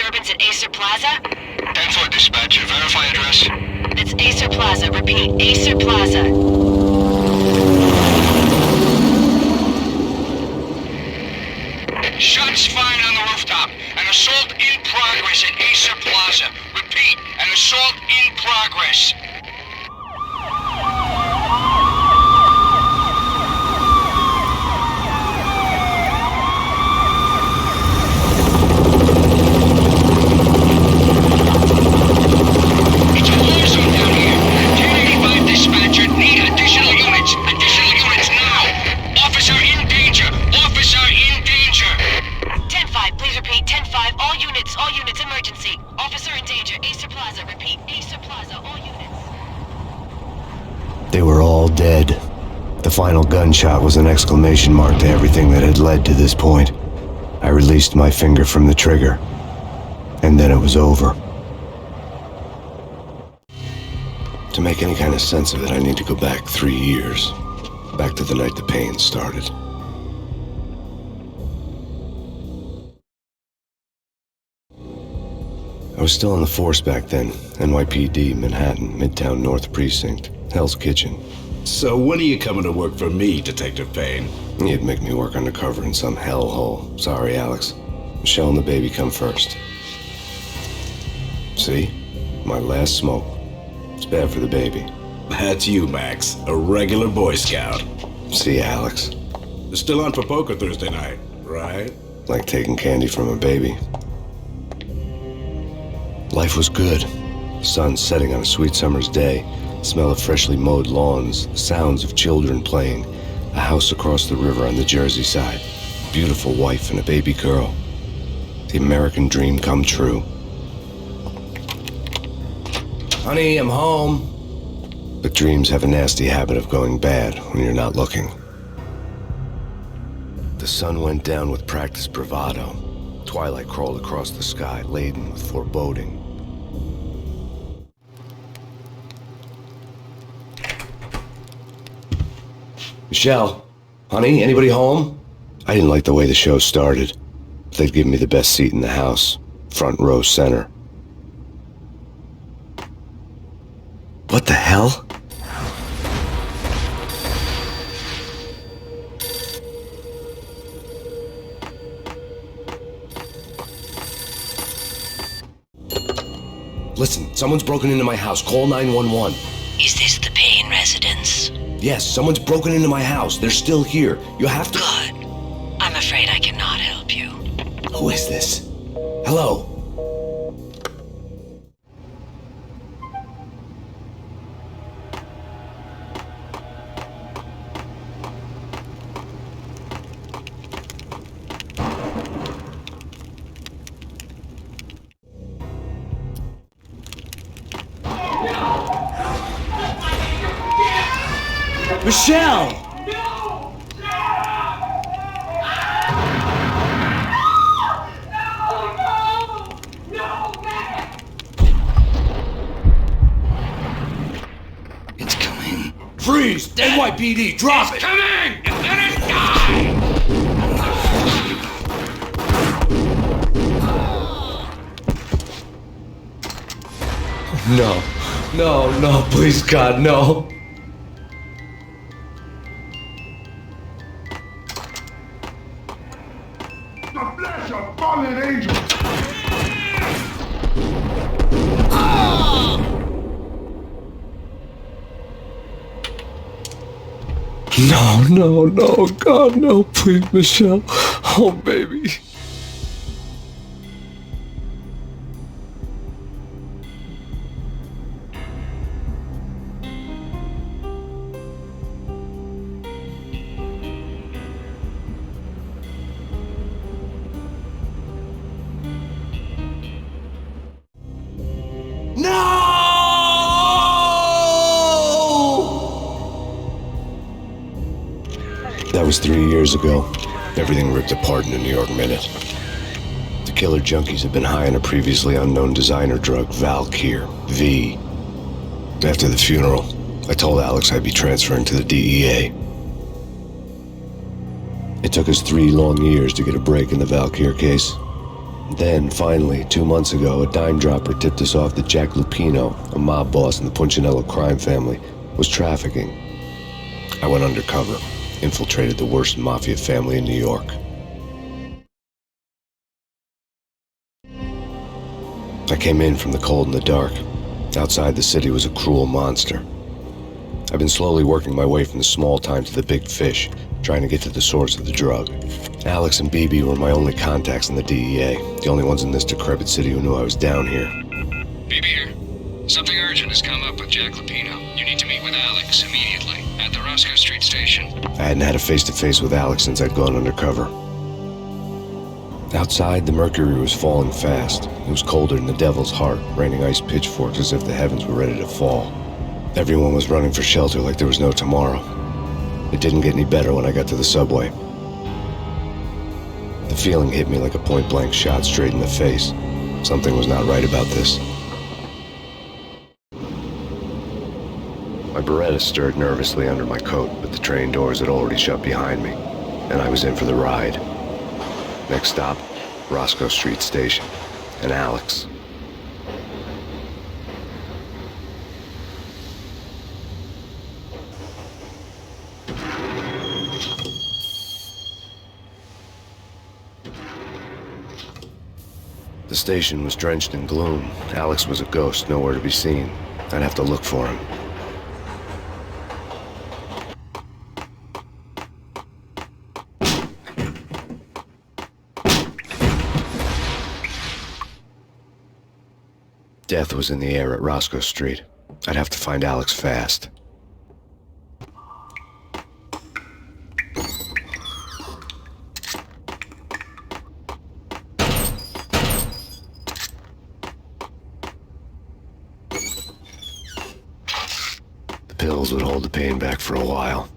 disturbance at Acer Plaza? 10-4 dispatcher, verify address. It's Acer Plaza, repeat, Acer Plaza. Shots fired on the rooftop. An assault in progress at Acer Plaza. Repeat, an assault in progress. It's a war zone down here. 1085 dispatcher, need additional units. Additional units now. Officer in danger. Officer in danger. 10-5, please repeat, 10-5, all units, emergency. Officer in danger, Acer Plaza, repeat, Acer Plaza, all units. They were all dead. The final gunshot was an exclamation mark to everything that had led to this point. I released my finger from the trigger, and then it was over. To make any kind of sense of it, I need to go back 3 years. Back to the night the Payne started. I was still on the force back then. NYPD, Manhattan, Midtown North Precinct, Hell's Kitchen. So when are you coming to work for me, Detective Payne? You'd make me work undercover in some hellhole. Sorry, Alex. Michelle and the baby come first. See? My last smoke. It's bad for the baby. That's you, Max. A regular Boy Scout. See, Alex. Still on for poker Thursday night, right? Like taking candy from a baby. Life was good. The sun setting on a sweet summer's day. The smell of freshly mowed lawns. The sounds of children playing. A house across the river on the Jersey side. Beautiful wife and a baby girl. The American dream come true. Honey, I'm home. But dreams have a nasty habit of going bad when you're not looking. The sun went down with practiced bravado. Twilight crawled across the sky, laden with foreboding. Michelle, honey, anybody home? I didn't like the way the show started. They'd give me the best seat in the house, front row center. What the hell? Listen, someone's broken into my house. Call 911. Is this the Payne residence? Yes, someone's broken into my house. They're still here. You have to... Good. I'm afraid I cannot help you. Who is this? Hello? Michelle! It's coming. Freeze! NYPD, drop it! Coming! Let it die! No. No, no, please, God, no. The flesh of fallen angels! No, no, no, God, no, please, Michelle. Oh, baby. That was 3 years ago. Everything ripped apart in a New York minute. The killer junkies had been high on a previously unknown designer drug, Valkyr, V. After the funeral, I told Alex I'd be transferring to the DEA. It took us 3 long years to get a break in the Valkyr case. Then, finally, 2 months ago, a dime dropper tipped us off that Jack Lupino, a mob boss in the Punchinello crime family, was trafficking. I went undercover, infiltrated the worst mafia family in New York. I came in from the cold and the dark. Outside the city was a cruel monster. I've been slowly working my way from the small time to the big fish, trying to get to the source of the drug. Alex and BB were my only contacts in the DEA, the only ones in this decrepit city who knew I was down here. BB here. Something urgent has come up with Jack Lupino. You need to meet with Alex immediately at the Roscoe Street station. I hadn't had a face-to-face with Alex since I'd gone undercover. Outside, the mercury was falling fast. It was colder than the devil's heart, raining ice pitchforks as if the heavens were ready to fall. Everyone was running for shelter like there was no tomorrow. It didn't get any better when I got to the subway. The feeling hit me like a point-blank shot straight in the face. Something was not right about this. My Beretta stirred nervously under my coat, but the train doors had already shut behind me, and I was in for the ride. Next stop, Roscoe Street Station, and Alex. The station was drenched in gloom. Alex was a ghost, nowhere to be seen. I'd have to look for him. Death was in the air at Roscoe Street. I'd have to find Alex fast. The pills would hold the pain back for a while.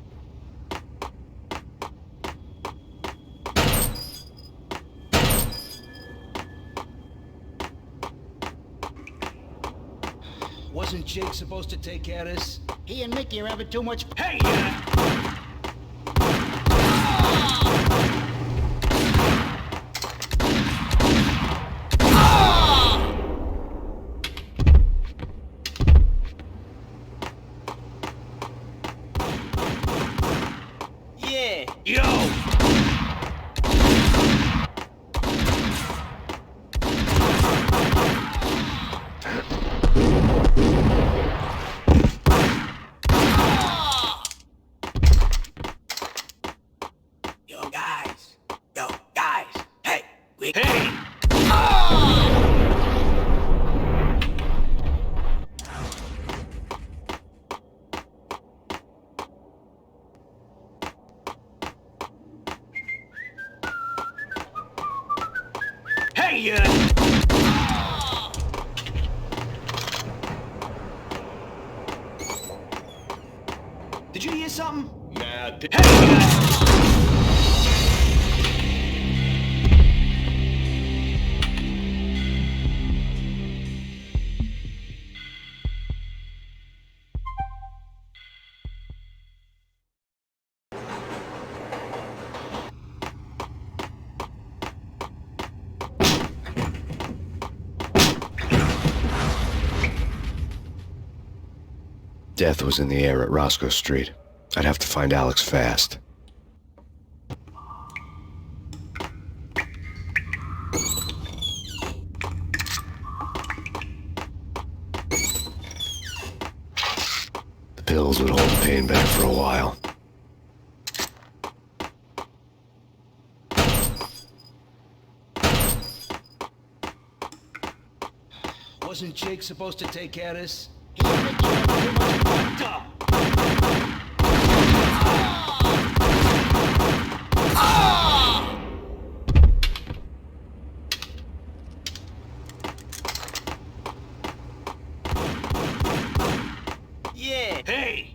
Wasn't Jake supposed to take care of this? He and Mickey are having too much. Hey! Yeah. Yo! Hey! Hey! Did you hear something? Nah, Hey! Death was in the air at Roscoe Street. I'd have to find Alex fast. The pills would hold the pain back for a while. Wasn't Jake supposed to take care of this? He and Mickey are having too much. Duh! Yeah. Hey!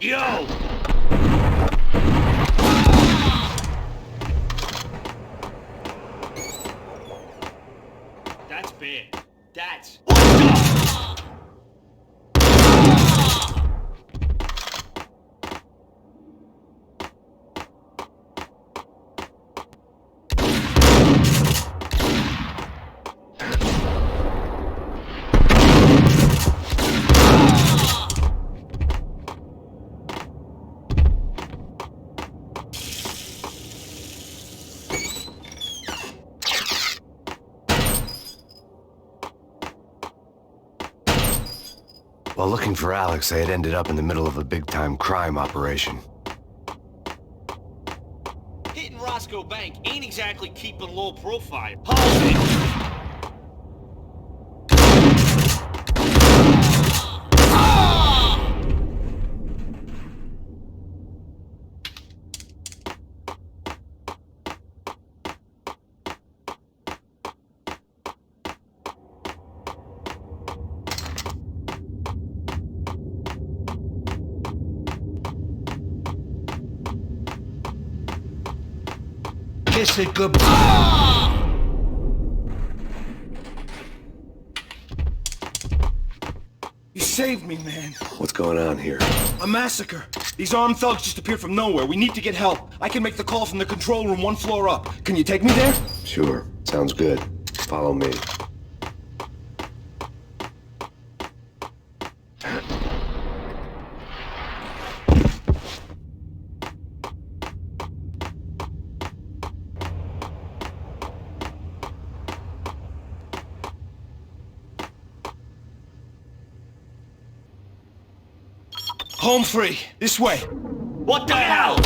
Yo! That's bad. That's... While looking for Alex, they had ended up in the middle of a big-time crime operation. Hitting Roscoe Bank ain't exactly keeping low profile. Hold it! Kiss it goodbye. You saved me, man. What's going on here? A massacre. These armed thugs just appeared from nowhere. We need to get help. I can make the call from the control room 1 floor up. Can you take me there? Sure. Sounds good. Follow me. Home free. This way. What the hell?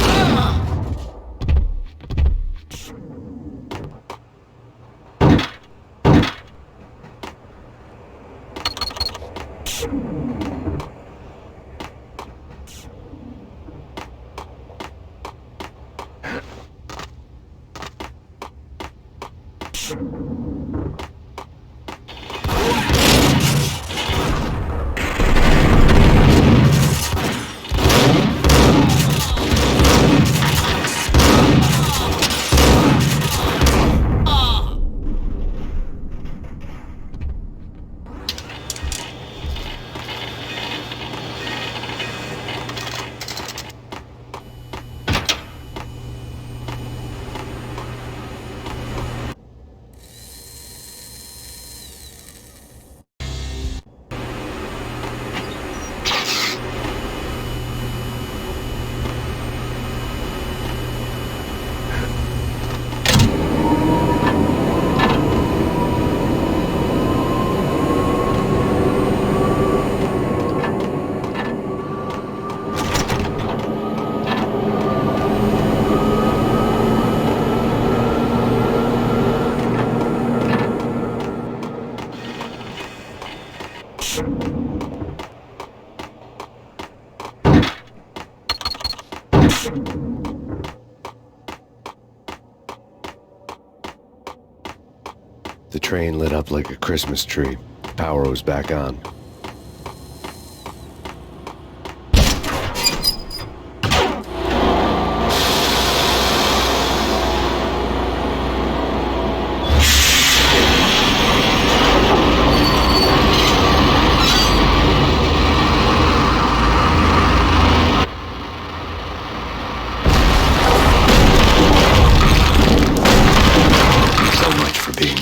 The train lit up like a Christmas tree. Power was back on.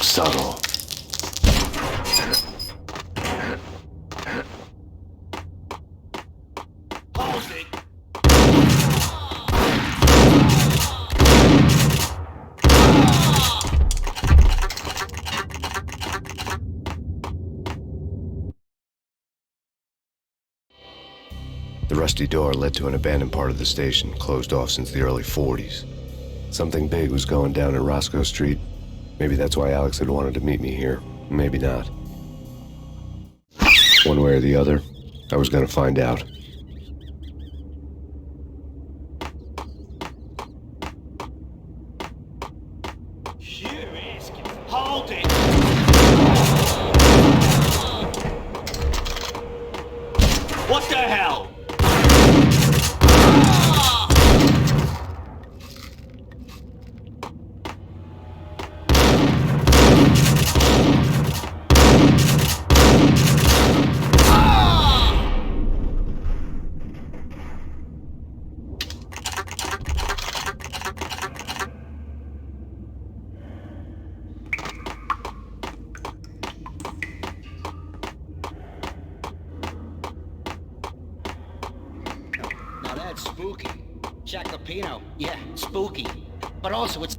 Subtle. The rusty door led to an abandoned part of the station, closed off since the early 40s. Something big was going down in Roscoe Street. Maybe that's why Alex had wanted to meet me here. Maybe not. One way or the other, I was gonna find out. Hold it! What the hell? Jack Lapino. Yeah, spooky. But also it's...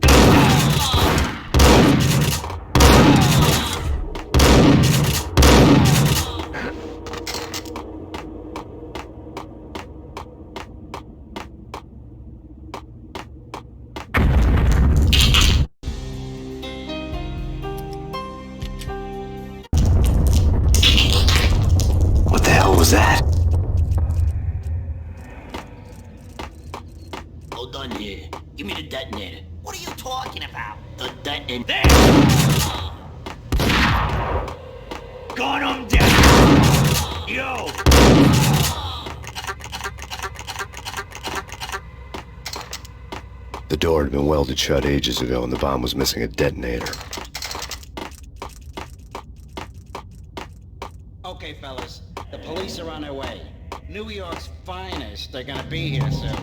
What the hell was that? Hold on here. Give me the detonator. What are you talking about? The detonator. There! Gun him down! Yo! The door had been welded shut ages ago and the bomb was missing a detonator. Okay, fellas. The police are on their way. New York's finest are gonna be here soon.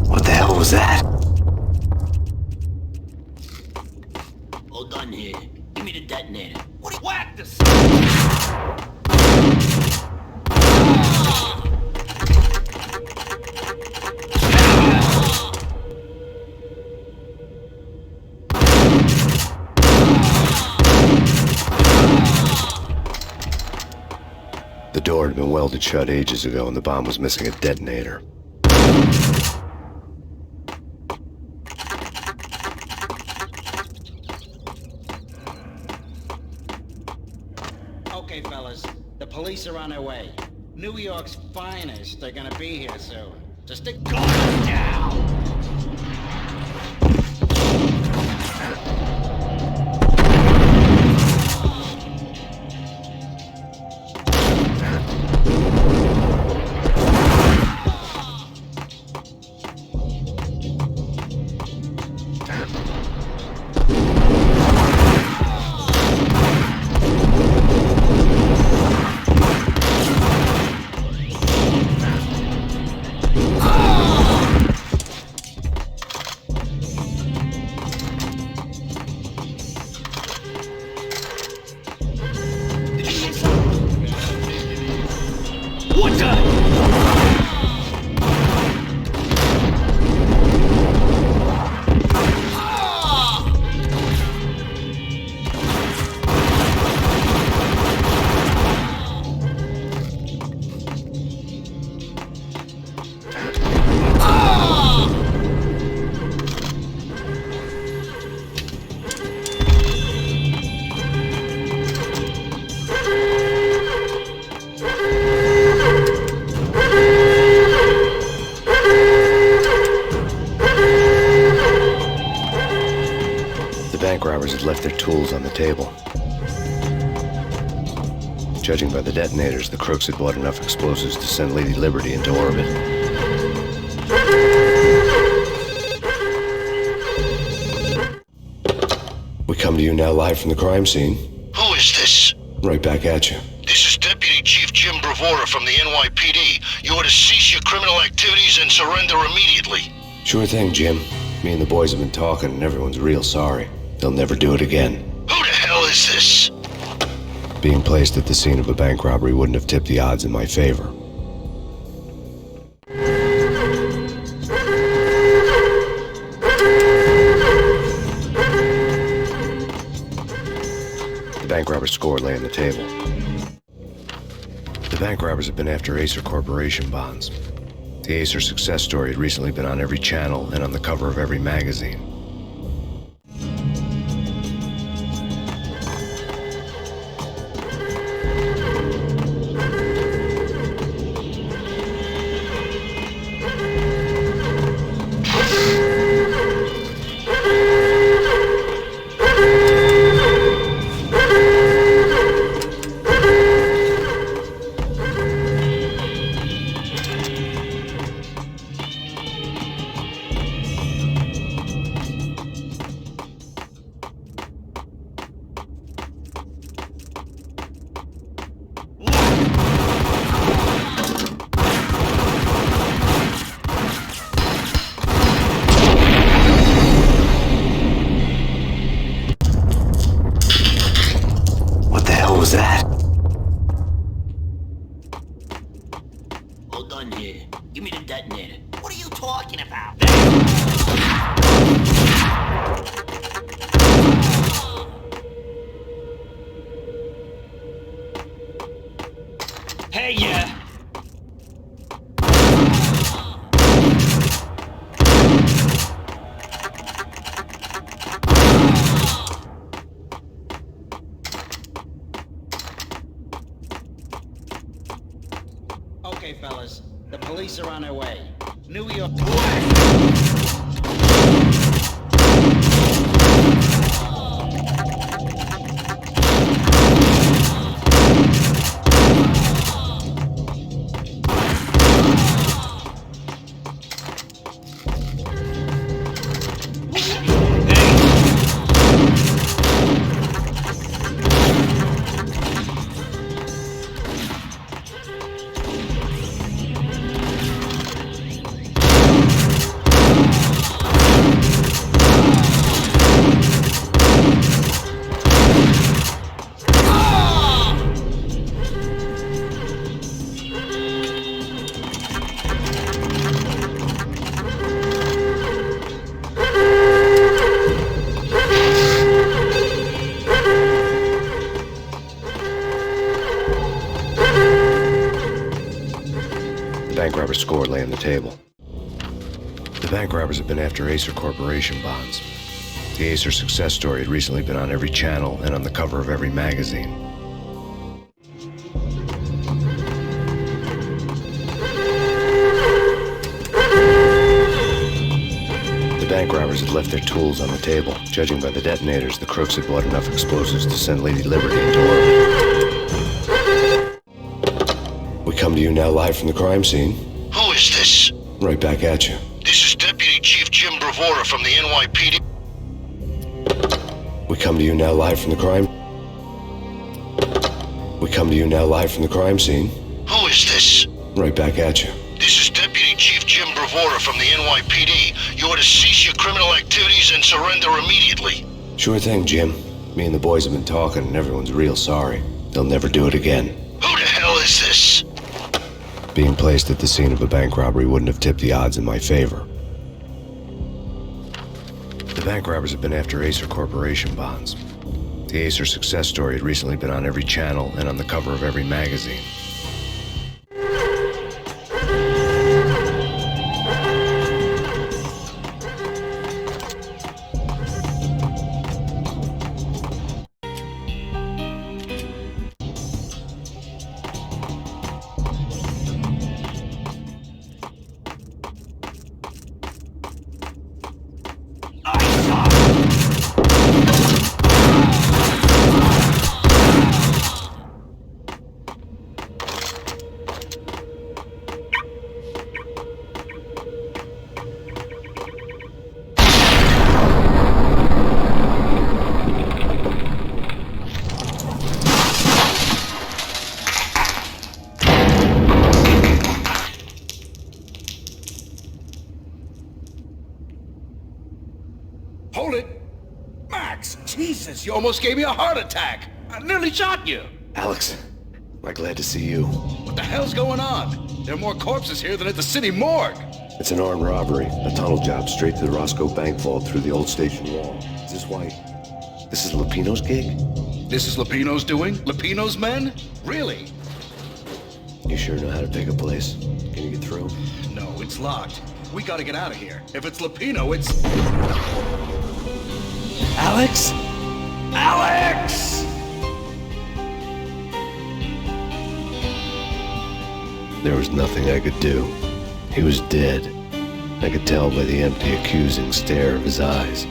What the hell was that? Hold on here. Give me the detonator. What do you whack this? The door had been welded shut ages ago and the bomb was missing a detonator. Okay, fellas. The police are on their way. New York's finest are gonna be here soon. Just stick gun down! What the? Had left their tools on the table. Judging by the detonators, the crooks had bought enough explosives to send Lady Liberty into orbit. We come to you now live from the crime scene. Who is this? Right back at you. This is Deputy Chief Jim Bravura from the NYPD. You are to cease your criminal activities and surrender immediately. Sure thing, Jim. Me and the boys have been talking and everyone's real sorry. They'll never do it again. Who the hell is this? Being placed at the scene of a bank robbery wouldn't have tipped the odds in my favor. The bank robber's score lay on the table. The bank robbers have been after Acer Corporation bonds. The Acer success story had recently been on every channel and on the cover of every magazine. gun here. Give me the detonator. What are you talking about? Hey, yeah. Okay, fellas. The police are on their way. New York... Bank robber's score lay on the table. The bank robbers have been after Acer Corporation bonds. The Acer success story had recently been on every channel and on the cover of every magazine. The bank robbers had left their tools on the table. Judging by the detonators, the crooks had bought enough explosives to send Lady Liberty into orbit. We come to you now live from the crime scene. Who is this? Right back at you. This is Deputy Chief Jim Bravura from the NYPD. We come to you now live from the crime... We come to you now live from the crime scene. Who is this? Right back at you. This is Deputy Chief Jim Bravura from the NYPD. You are to cease your criminal activities and surrender immediately. Sure thing, Jim. Me and the boys have been talking and everyone's real sorry. They'll never do it again. Who the hell is this? Being placed at the scene of a bank robbery wouldn't have tipped the odds in my favor. The bank robbers have been after Acer Corporation bonds. The Acer success story had recently been on every channel and on the cover of every magazine. Hold it! Max! Jesus, you almost gave me a heart attack! I nearly shot you! Alex, I'm glad to see you. What the hell's going on? There are more corpses here than at the city morgue! It's an armed robbery. A tunnel job straight to the Roscoe Bank vault through the old station wall. Is this why... This is Lupino's gig? This is Lupino's doing? Lupino's men? Really? You sure know how to pick a place? Can you get through? No, it's locked. We gotta get out of here. If it's Lupino, it's... Alex? Alex! There was nothing I could do. He was dead. I could tell by the empty, accusing stare of his eyes.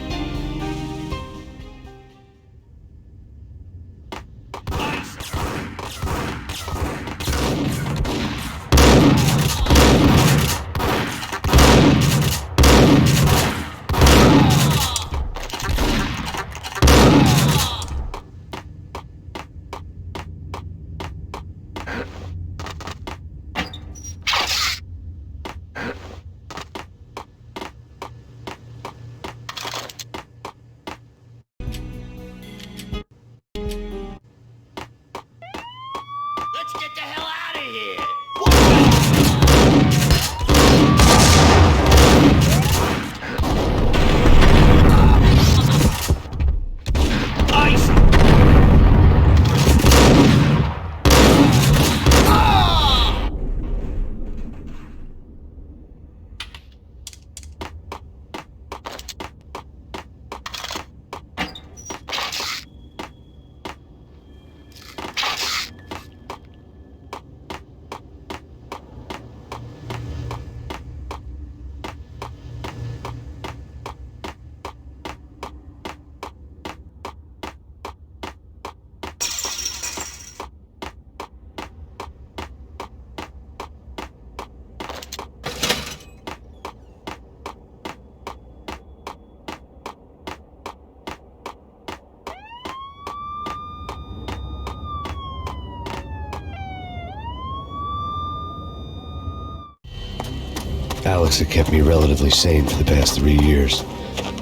Alex had kept me relatively sane for the past 3 years.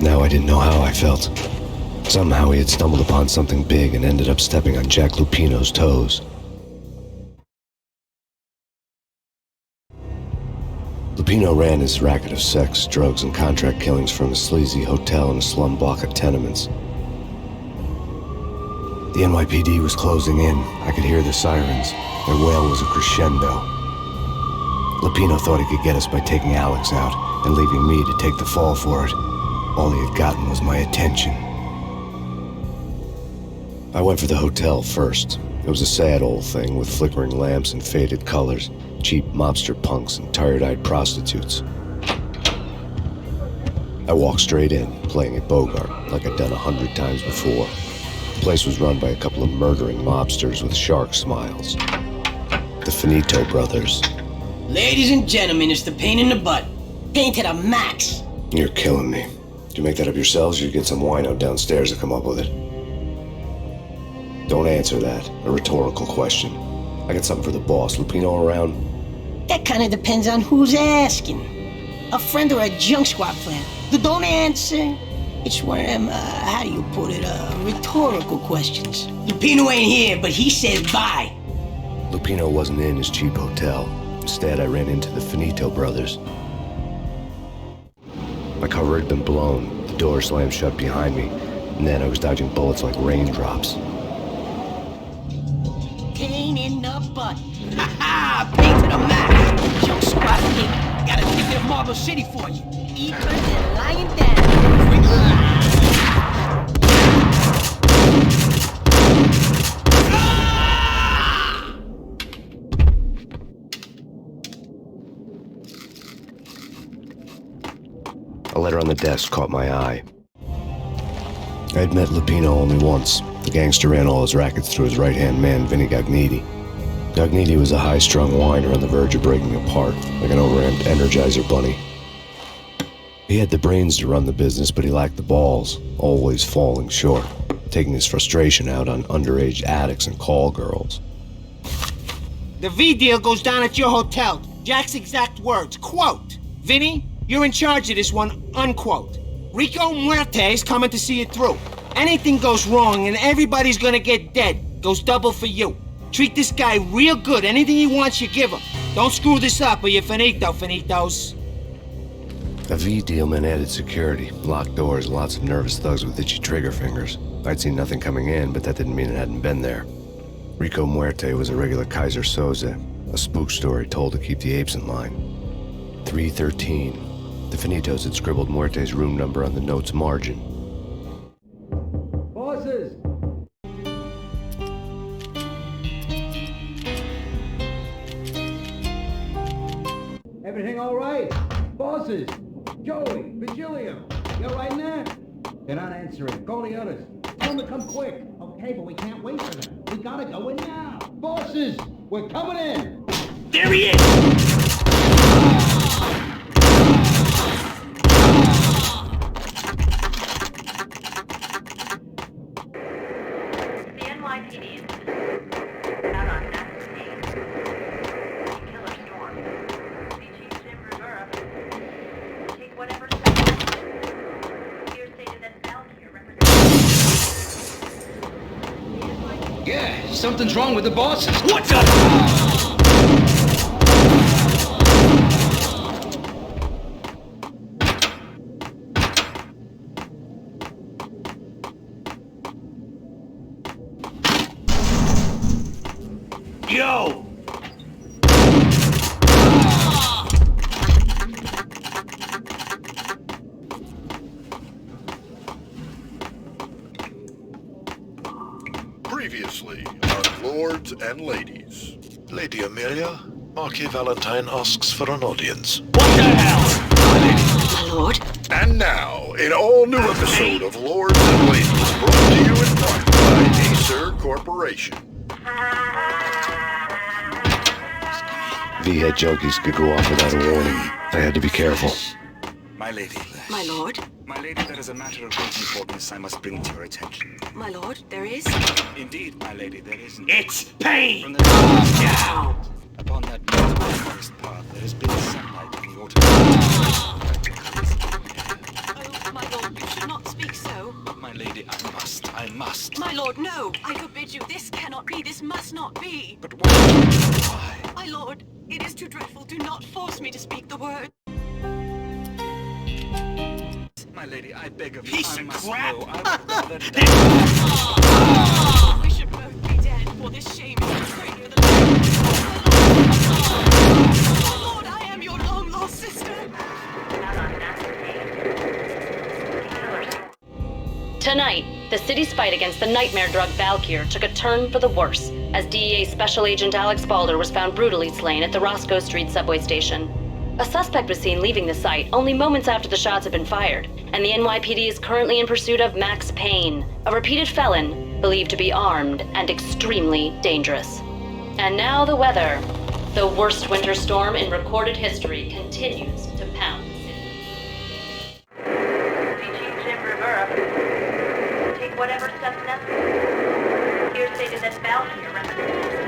Now I didn't know how I felt. Somehow he had stumbled upon something big and ended up stepping on Jack Lupino's toes. Lupino ran his racket of sex, drugs, and contract killings from a sleazy hotel in a slum block of tenements. The NYPD was closing in. I could hear the sirens. Their wail was a crescendo. Lupino thought he could get us by taking Alex out and leaving me to take the fall for it. All he had gotten was my attention. I went for the hotel first. It was a sad old thing with flickering lamps and faded colors, cheap mobster punks and tired-eyed prostitutes. I walked straight in, playing at Bogart, like I'd done 100 times before. The place was run by a couple of murdering mobsters with shark smiles. The Finito brothers. Ladies and gentlemen, it's the pain in the butt. Pain to the max. You're killing me. Did you make that up yourselves, or you get some wino downstairs to come up with it? Don't answer that. A rhetorical question. I got something for the boss. Lupino around? That kind of depends on who's asking. A friend or a junk squad plan. Don't answer. It's one of them, how do you put it, rhetorical questions. Lupino ain't here, but he said bye. Lupino wasn't in his cheap hotel. Instead, I ran into the Finito brothers. My cover had been blown. The door slammed shut behind me. And then I was dodging bullets like raindrops. Pain in the butt. Ha ha! Pain to the max. Junk squad thing. Got a ticket to Marble City for you. Ethan and lying down. A letter on the desk caught my eye. I had met Lupino only once. The gangster ran all his rackets through his right-hand man, Vinny Gagniti. Gagniti was a high-strung whiner on the verge of breaking apart, like an overamped Energizer bunny. He had the brains to run the business, but he lacked the balls, always falling short, taking his frustration out on underage addicts and call girls. The V deal goes down at your hotel. Jack's exact words, quote, "Vinny, you're in charge of this one," unquote. Rico Muerte's coming to see it through. Anything goes wrong and everybody's gonna get dead. Goes double for you. Treat this guy real good. Anything he wants, you give him. Don't screw this up or you're finito, finitos. A V deal meant added security, locked doors, lots of nervous thugs with itchy trigger fingers. I'd seen nothing coming in, but that didn't mean it hadn't been there. Rico Muerte was a regular Kaiser Soze, a spook story told to keep the apes in line. 313. The Finitos had scribbled Muerte's room number on the note's margin. Bosses! Everything all right? Bosses! Joey, Vigilio, you all right in there? They're not answering. Call the others. Tell them to come quick. Okay, but we can't wait for them. We gotta go in now. Bosses, we're coming in. There he is! The NYPD is out on active Payne. Killer storm. See Chief Jim Bravura. Take whatever steps. Here stated that Valkyr represents. Yeah, something's wrong with the bosses. What's up? Yo! Previously on Lords and Ladies. Lady Amelia, Marquis Valentine asks for an audience. What the hell? My lord. And now, an all-new episode of Lords and Ladies, brought to you in part by Acer Corporation. V-head junkies could go off without a warning. I had to be careful. My lady. My lord. My lady, there is a matter of great importance I must bring to your attention. My lord, there is. Indeed, my lady, there is. It's Payne! From the down! Upon that northwest path, there has been sunlight in the autumn. No! I forbid you. This cannot be. This must not be. But why? My lord, it is too dreadful. Do not force me to speak the word. My lady, I beg of you. Piece I of must crap! know. I would rather die. We should both be dead, for this shame is betraying you. Oh, Lord, I am your long-lost sister. Tonight, the city's fight against the nightmare drug Valkyr took a turn for the worse, as DEA Special Agent Alex Balder was found brutally slain at the Roscoe Street subway station. A suspect was seen leaving the site only moments after the shots had been fired, and the NYPD is currently in pursuit of Max Payne, a repeated felon believed to be armed and extremely dangerous. And now the weather. The worst winter storm in recorded history continues to pound the city. Take whatever steps necessary. Here stated that Valkyr represents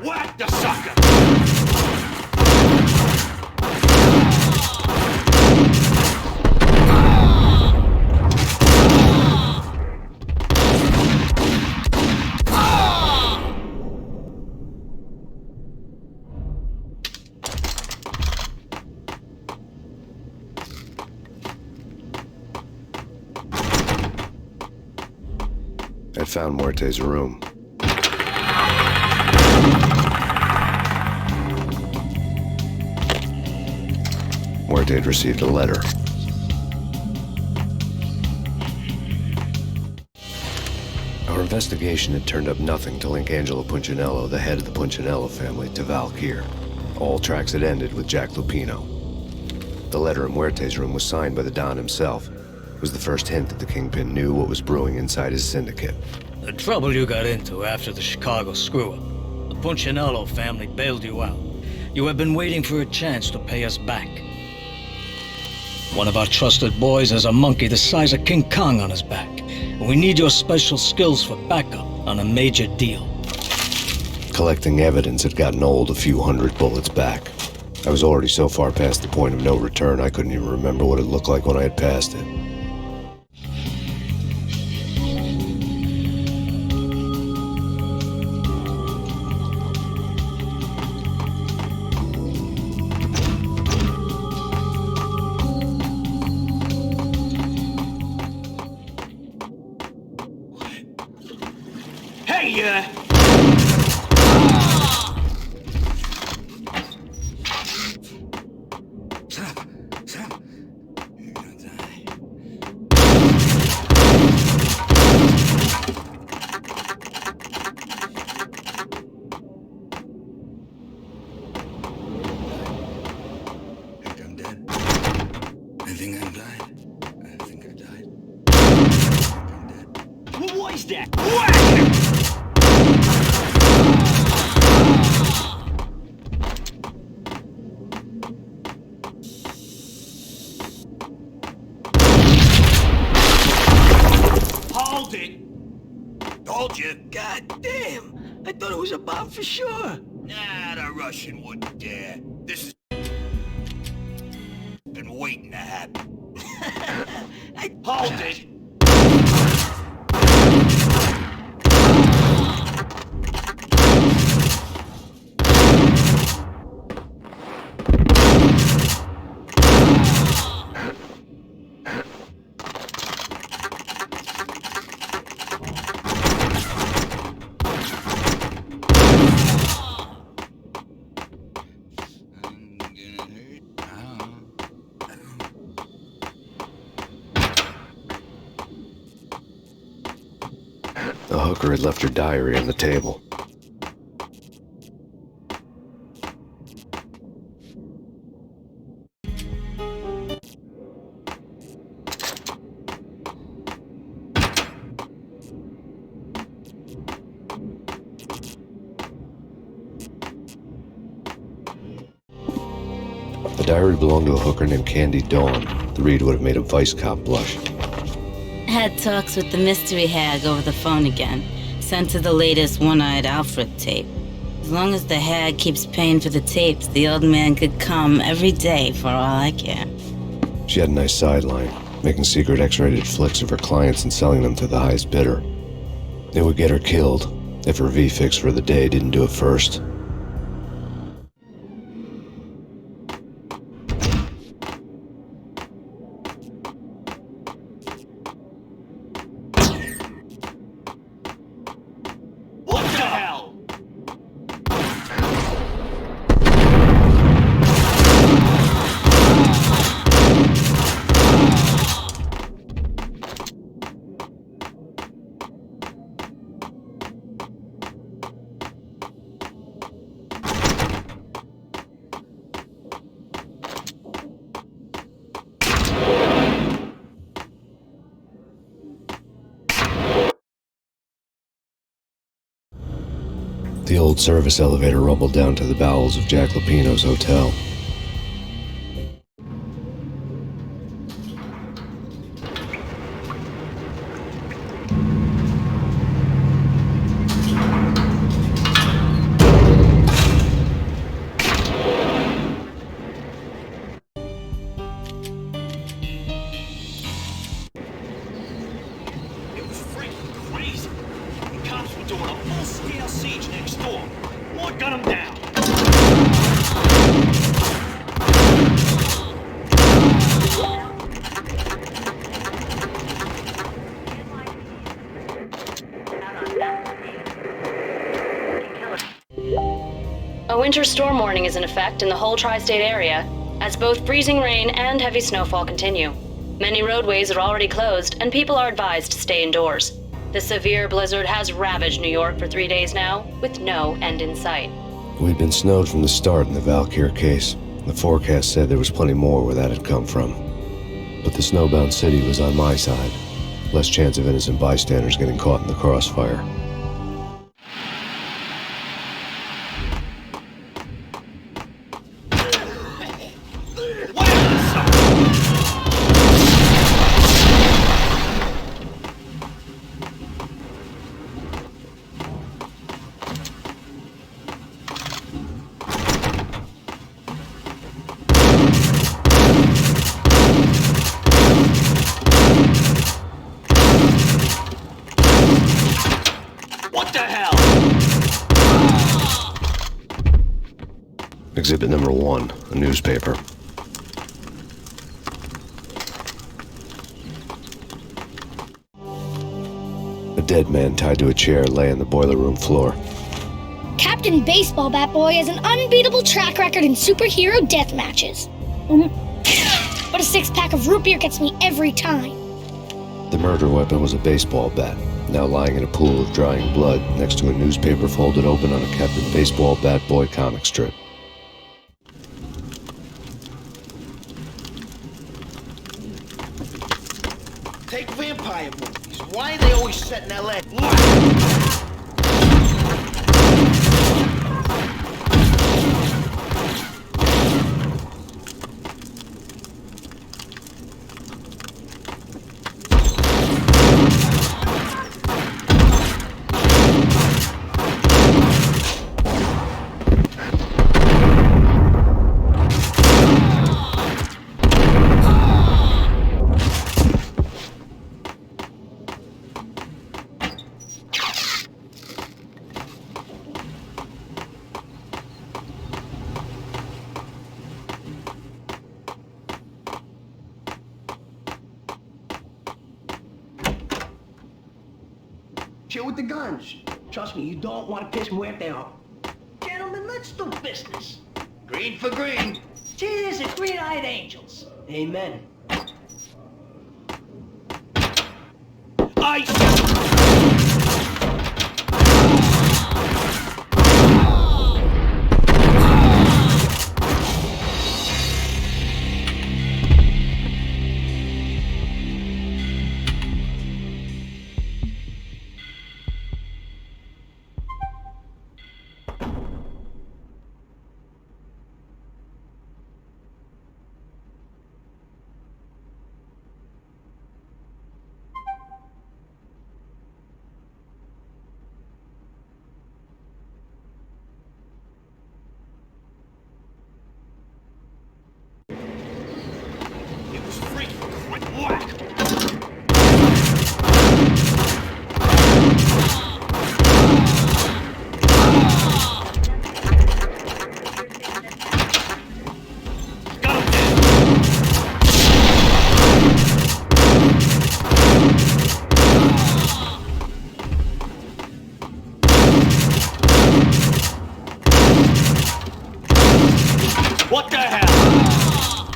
Whack the sucker! I'd found Muerte's room. Muerte had received a letter. Our investigation had turned up nothing to link Angelo Punchinello, the head of the Punchinello family, to Valkyr. All tracks had ended with Jack Lupino. The letter in Muerte's room was signed by the Don himself. It was the first hint that the Kingpin knew what was brewing inside his syndicate. The trouble you got into after the Chicago screw-up. The Punchinello family bailed you out. You have been waiting for a chance to pay us back. One of our trusted boys has a monkey the size of King Kong on his back. And we need your special skills for backup on a major deal. Collecting evidence had gotten old a few hundred bullets back. I was already so far past the point of no return I couldn't even remember what it looked like when I had passed it. For sure. Nah, the Russian wouldn't dare. This has been waiting to happen. Hold it! The hooker had left her diary on the table. The diary belonged to a hooker named Candy Dawn. The read would have made a vice cop blush. Had talks with the mystery hag over the phone again. Sent to the latest One-Eyed Alfred tape. As long as the hag keeps paying for the tapes, the old man could come every day for all I care. She had a nice sideline, making secret X-rated flicks of her clients and selling them to the highest bidder. It would get her killed if her V-fix for the day didn't do it first. The old service elevator rumbled down to the bowels of Jack Lupino's hotel. A winter storm warning is in effect in the whole tri-state area, as both freezing rain and heavy snowfall continue. Many roadways are already closed, and people are advised to stay indoors. The severe blizzard has ravaged New York for 3 days now, with no end in sight. We'd been snowed from the start in the Valkyr case. The forecast said there was plenty more where that had come from. But the snowbound city was on my side. Less chance of innocent bystanders getting caught in the crossfire. Exhibit number 1, a newspaper. A dead man tied to a chair lay on the boiler room floor. Captain Baseball Bat Boy has an unbeatable track record in superhero death matches. But a 6-pack of root beer gets me every time. The murder weapon was a baseball bat, now lying in a pool of drying blood next to a newspaper folded open on a Captain Baseball Bat Boy comic strip. Take vampire movies. Why are they always set in L.A.? Chill with the guns. Trust me, you don't want to piss Muerte off. Gentlemen, let's do business. Green for green. Cheers and green-eyed angels. Amen. What the hell?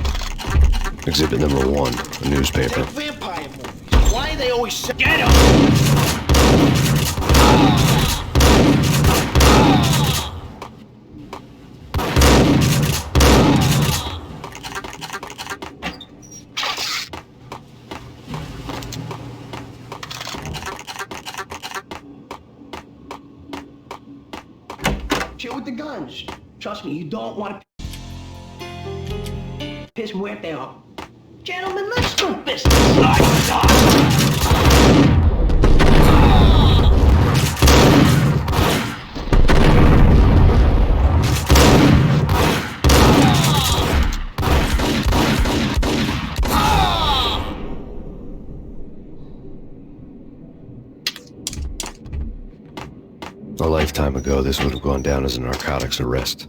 Exhibit number 1, a newspaper. Vampire movies. Why are they always... Get him! Chill with the guns. Trust me, you don't want to piss muerte off. Gentlemen, let's do business. A lifetime ago, this would have gone down as a narcotics arrest.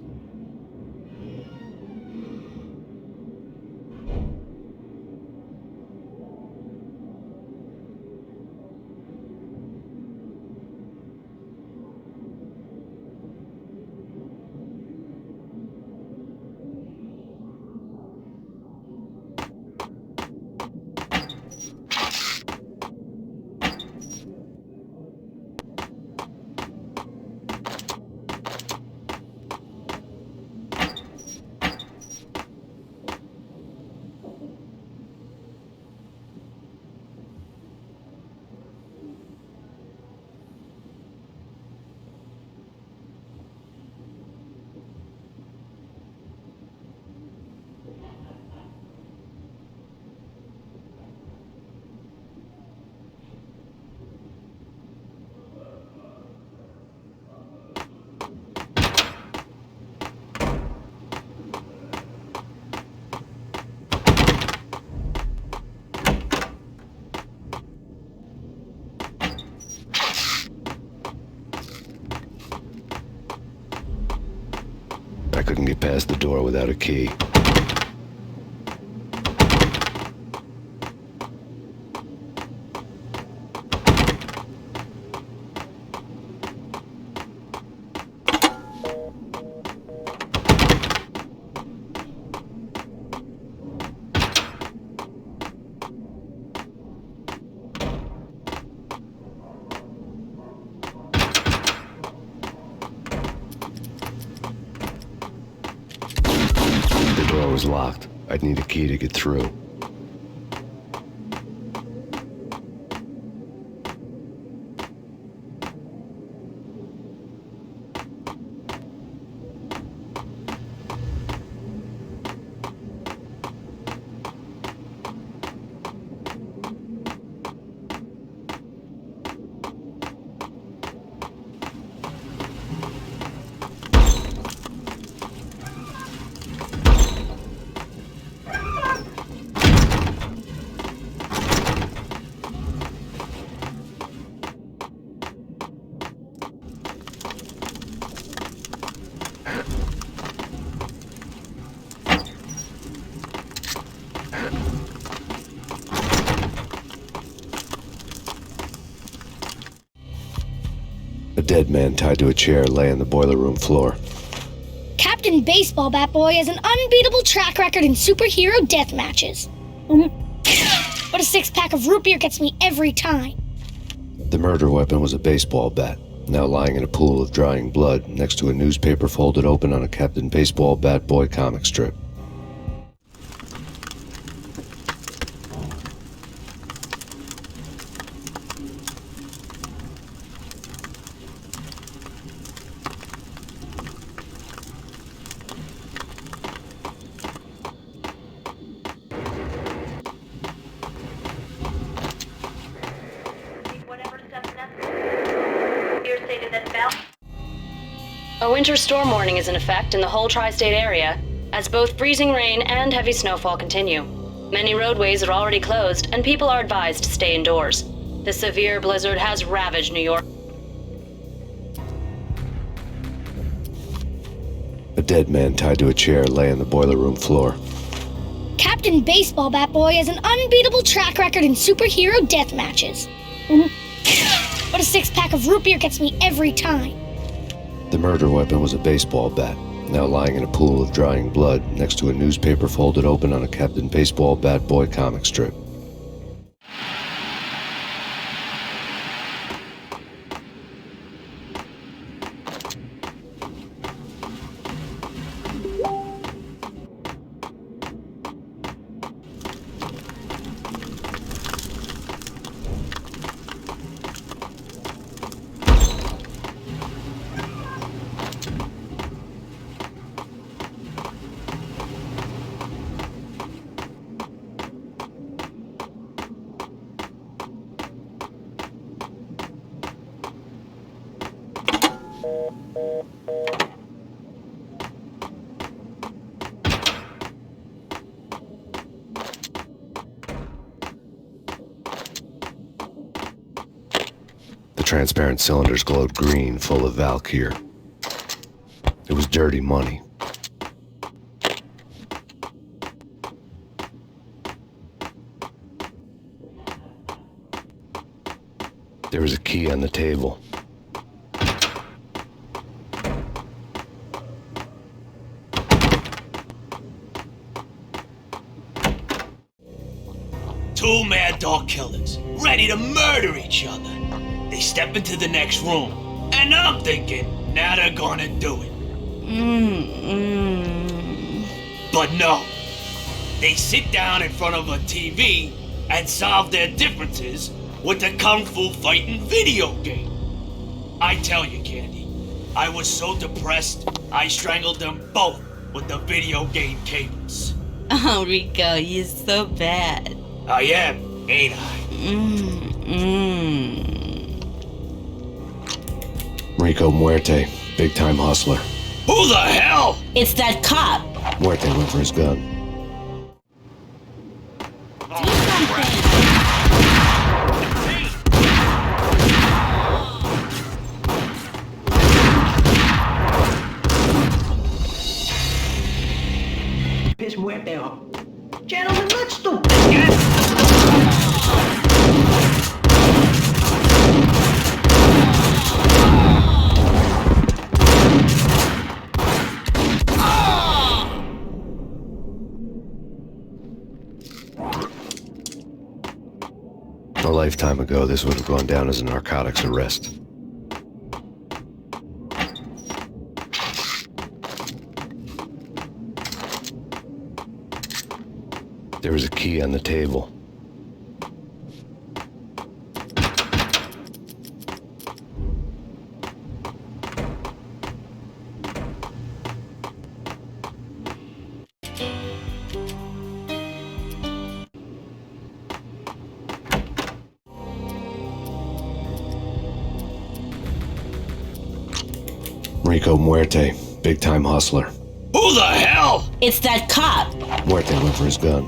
I couldn't get past the door without a key. The door was locked. I'd need a key to get through. A dead man tied to a chair lay on the boiler room floor. Captain Baseball Bat Boy has an unbeatable track record in superhero death matches. But a six-pack of root beer gets me every time. The murder weapon was a baseball bat, now lying in a pool of drying blood next to a newspaper folded open on a Captain Baseball Bat Boy comic strip. A winter storm warning is in effect in the whole tri-state area, as both freezing rain and heavy snowfall continue. Many roadways are already closed, and people are advised to stay indoors. The severe blizzard has ravaged New York. A dead man tied to a chair lay on the boiler room floor. Captain Baseball Bat Boy has an unbeatable track record in superhero death matches. But a six-pack of root beer gets me every time. The murder weapon was a baseball bat, now lying in a pool of drying blood next to a newspaper folded open on a Captain Baseball Bat Boy comic strip. The transparent cylinders glowed green, full of Valkyr. It was dirty money. There was a key on the table. Two mad dog killers, ready to murder each other. They step into the next room, and I'm thinking, now they're gonna do it. But no. They sit down in front of a TV and solve their differences with a kung fu fighting video game. I tell you, Candy, I was so depressed, I strangled them both with the video game cables. Oh, Rico, you're so bad. I am, ain't I? Rico Muerte, big-time hustler. Who the hell? It's that cop. Muerte went for his gun. Piss Muerte off. Gentlemen, let's do this. A lifetime ago, this would have gone down as a narcotics arrest. There was a key on the table. Rico Muerte, big-time hustler. Who the hell? It's that cop. Muerte went for his gun.